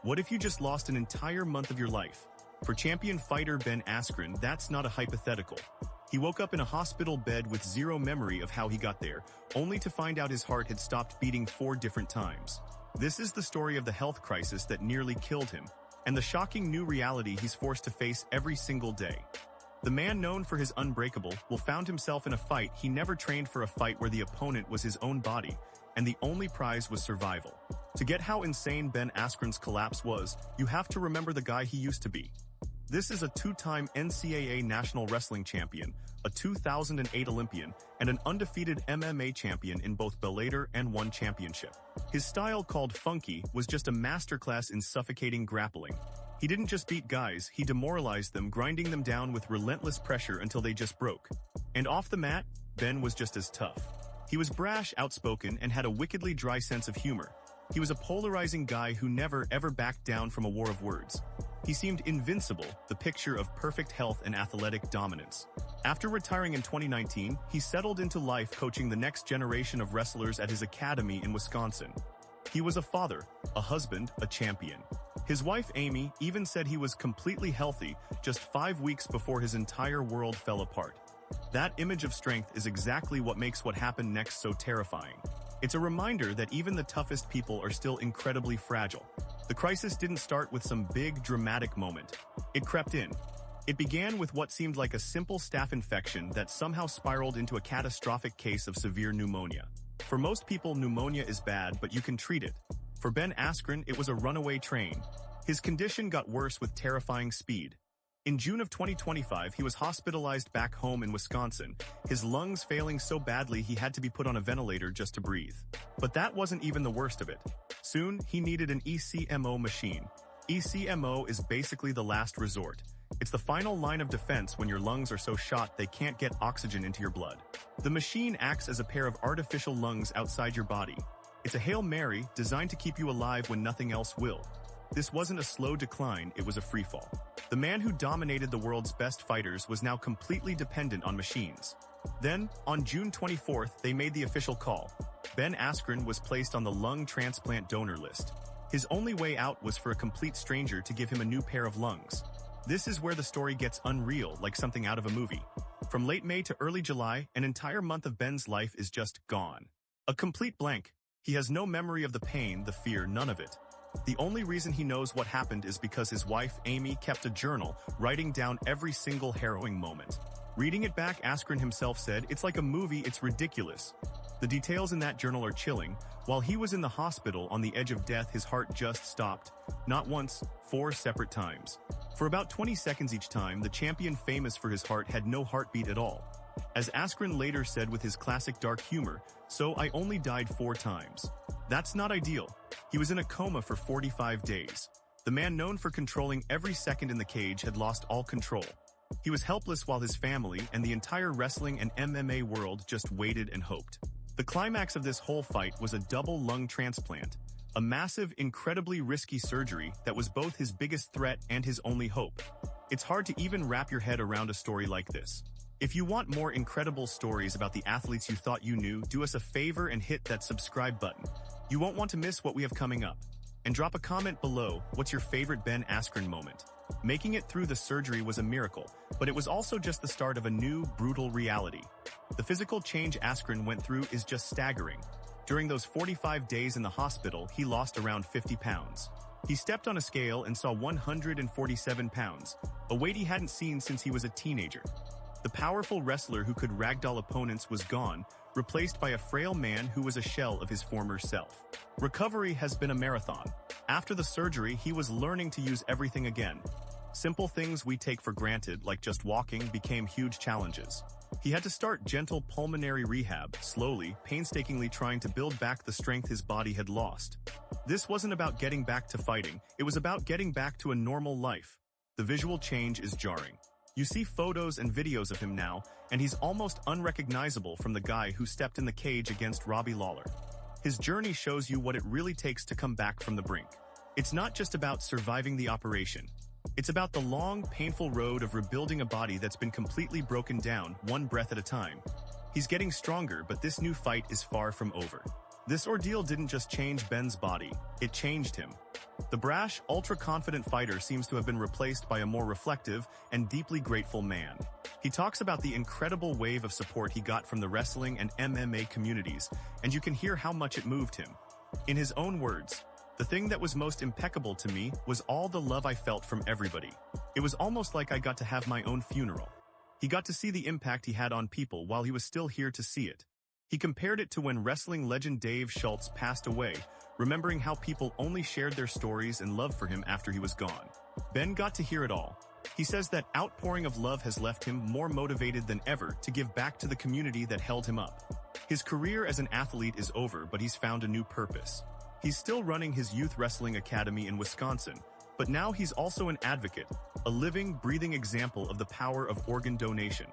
What if you just lost an entire month of your life? For champion fighter Ben Askren, that's not a hypothetical. He woke up in a hospital bed with zero memory of how he got there, only to find out his heart had stopped beating 4 different times. This is the story of the health crisis that nearly killed him, and the shocking new reality he's forced to face every single day. The man known for his unbreakable will found himself in a fight he never trained for, a fight where the opponent was his own body, and the only prize was survival. To get how insane Ben Askren's collapse was, you have to remember the guy he used to be. This is a 2-time NCAA national wrestling champion, a 2008 Olympian, and an undefeated MMA champion in both Bellator and One Championship. His style, called funky, was just a masterclass in suffocating grappling. He didn't just beat guys, he demoralized them, grinding them down with relentless pressure until they just broke. And off the mat, Ben was just as tough. He was brash, outspoken, and had a wickedly dry sense of humor. He was a polarizing guy who never ever backed down from a war of words. He seemed invincible, the picture of perfect health and athletic dominance. After retiring in 2019, he settled into life coaching the next generation of wrestlers at his academy in Wisconsin. He was a father, a husband, a champion. His wife Amy even said he was completely healthy just 5 weeks before his entire world fell apart. That image of strength is exactly what makes what happened next so terrifying. It's a reminder that even the toughest people are still incredibly fragile. The crisis didn't start with some big, dramatic moment. It crept in. It began with what seemed like a simple staph infection that somehow spiraled into a catastrophic case of severe pneumonia. For most people, pneumonia is bad, but you can treat it. For Ben Askren, it was a runaway train. His condition got worse with terrifying speed. In June of 2025, he was hospitalized back home in Wisconsin, his lungs failing so badly he had to be put on a ventilator just to breathe. But that wasn't even the worst of it. Soon, he needed an ECMO machine. ECMO is basically the last resort. It's the final line of defense when your lungs are so shot they can't get oxygen into your blood. The machine acts as a pair of artificial lungs outside your body. It's a Hail Mary designed to keep you alive when nothing else will. This wasn't a slow decline, it was a freefall. The man who dominated the world's best fighters was now completely dependent on machines. Then, on June 24th, they made the official call. Ben Askren was placed on the lung transplant donor list. His only way out was for a complete stranger to give him a new pair of lungs. This is where the story gets unreal, like something out of a movie. From late May to early July, an entire month of Ben's life is just gone. A complete blank. He has no memory of the pain, the fear, none of it. The only reason he knows what happened is because his wife, Amy, kept a journal, writing down every single harrowing moment. Reading it back, Askren himself said, "It's like a movie, it's ridiculous." The details in that journal are chilling. While he was in the hospital on the edge of death, his heart just stopped. Not once, 4 separate times. For about 20 seconds each time, the champion famous for his heart had no heartbeat at all. As Askren later said with his classic dark humor, "So I only died 4 times. That's not ideal." He was in a coma for 45 days. The man known for controlling every second in the cage had lost all control. He was helpless while his family and the entire wrestling and MMA world just waited and hoped. The climax of this whole fight was a double lung transplant, a massive, incredibly risky surgery that was both his biggest threat and his only hope. It's hard to even wrap your head around a story like this. If you want more incredible stories about the athletes you thought you knew, do us a favor and hit that subscribe button. You won't want to miss what we have coming up. And drop a comment below, what's your favorite Ben Askren moment? Making it through the surgery was a miracle, but it was also just the start of a new, brutal reality. The physical change Askren went through is just staggering. During those 45 days in the hospital, he lost around 50 pounds. He stepped on a scale and saw 147 pounds, a weight he hadn't seen since he was a teenager. The powerful wrestler who could ragdoll opponents was gone, replaced by a frail man who was a shell of his former self. Recovery has been a marathon. After the surgery, he was learning to use everything again. Simple things we take for granted, like just walking, became huge challenges. He had to start gentle pulmonary rehab, slowly, painstakingly trying to build back the strength his body had lost. This wasn't about getting back to fighting, it was about getting back to a normal life. The visual change is jarring. You see photos and videos of him now, and he's almost unrecognizable from the guy who stepped in the cage against Robbie Lawler. His journey shows you what it really takes to come back from the brink. It's not just about surviving the operation. It's about the long, painful road of rebuilding a body that's been completely broken down, one breath at a time. He's getting stronger, but this new fight is far from over. This ordeal didn't just change Ben's body, it changed him. The brash, ultra-confident fighter seems to have been replaced by a more reflective and deeply grateful man. He talks about the incredible wave of support he got from the wrestling and MMA communities, and you can hear how much it moved him. In his own words, "The thing that was most impeccable to me was all the love I felt from everybody. It was almost like I got to have my own funeral." He got to see the impact he had on people while he was still here to see it. He compared it to when wrestling legend Dave Schultz passed away, remembering how people only shared their stories and love for him after he was gone. Ben got to hear it all. He says that outpouring of love has left him more motivated than ever to give back to the community that held him up. His career as an athlete is over, but he's found a new purpose. He's still running his youth wrestling academy in Wisconsin, but now he's also an advocate, a living, breathing example of the power of organ donation.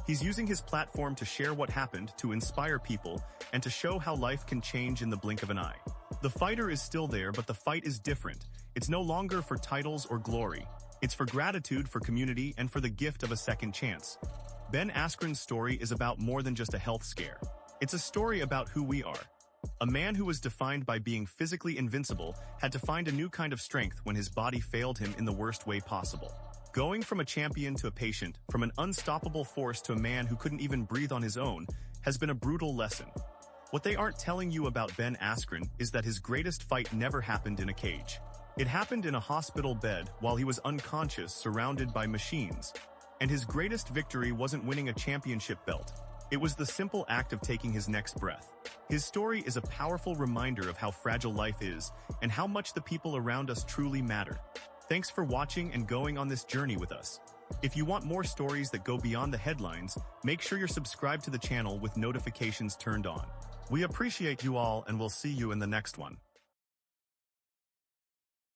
He's using his platform to share what happened, to inspire people, and to show how life can change in the blink of an eye. The fighter is still there, but the fight is different. It's no longer for titles or glory. It's for gratitude, for community, and for the gift of a second chance. Ben Askren's story is about more than just a health scare. It's a story about who we are. A man who was defined by being physically invincible had to find a new kind of strength when his body failed him in the worst way possible. Going from a champion to a patient, from an unstoppable force to a man who couldn't even breathe on his own, has been a brutal lesson. What they aren't telling you about Ben Askren is that his greatest fight never happened in a cage. It happened in a hospital bed while he was unconscious, surrounded by machines. And his greatest victory wasn't winning a championship belt. It was the simple act of taking his next breath. His story is a powerful reminder of how fragile life is and how much the people around us truly matter. Thanks for watching and going on this journey with us. If you want more stories that go beyond the headlines, make sure you're subscribed to the channel with notifications turned on. We appreciate you all, and we'll see you in the next one.